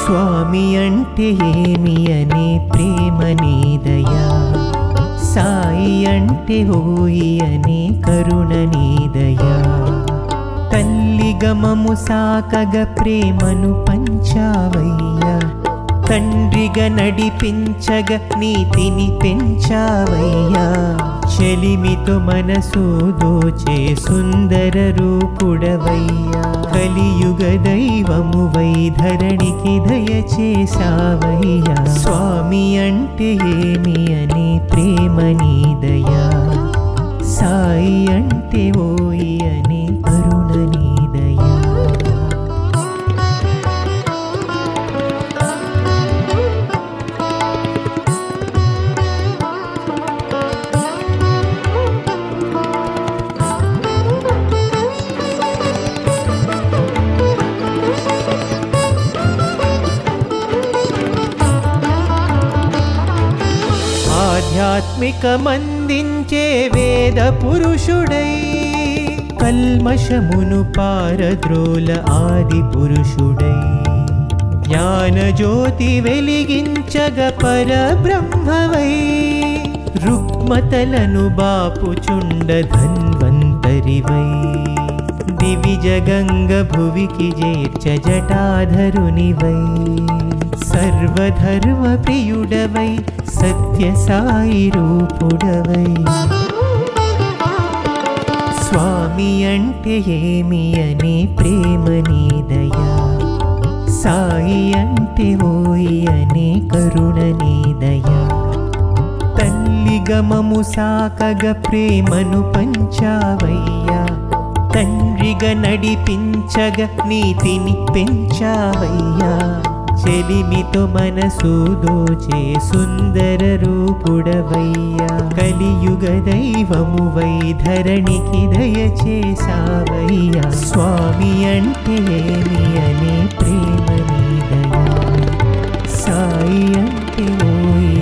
స్వామి అంటే ఏమి అనే ప్రేమ నీదయా, సాయి అంటే ఓయి అనే కరుణ నీదయా. తల్లి గమము సాకగ ప్రేమను పంచావయ్యా, తండ్రిగా నడిపించగ నీతిని పెంచావయ్యా. చెలిమితో మనసు దోచే సుందర రూపుడవయ్యా, కలియుగ దైవమువై ధరణికి దయచేసావయ్యా. స్వామి అంటే ఏమి అనే ప్రేమ నీదయా, సాయి అంటే ఓయి అనే కరుణ నీదయా. ఆధ్యాత్మికమందించే వేద పురుషుడై, కల్మషమును పారద్రోల ఆది పురుషుడై, జ్ఞానజ్యోతి వెలిగించగ పరబ్రహ్మవై, రుక్మతలను బాపుచుండ ధన్వంతరివై, దివిజగంగ భువికి చేర్చ జటాధరునివై, సర్వధర్మ ప్రియుడవై సత్య సాయి రూపుడవై. స్వామి అంటే ఏమి అనే ప్రేమ నీదయా, సాయి అంటే ఓయి అనే కరుణ నీదయా. తల్లి గమము సాకగ ప్రేమను పంచావయ్యా, తండ్రిగా నడిపించగ నీతిని పెంచావయ్యా. చెలిమితో మనసు దోచే సుందర రూపుడవయ్యా, కలియుగ దైవమువై ధరణికి దయచేసావయ్యా. స్వామి అంటే ఏమి అనే ప్రేమ నీదయా, సాయి అంటే ఓయి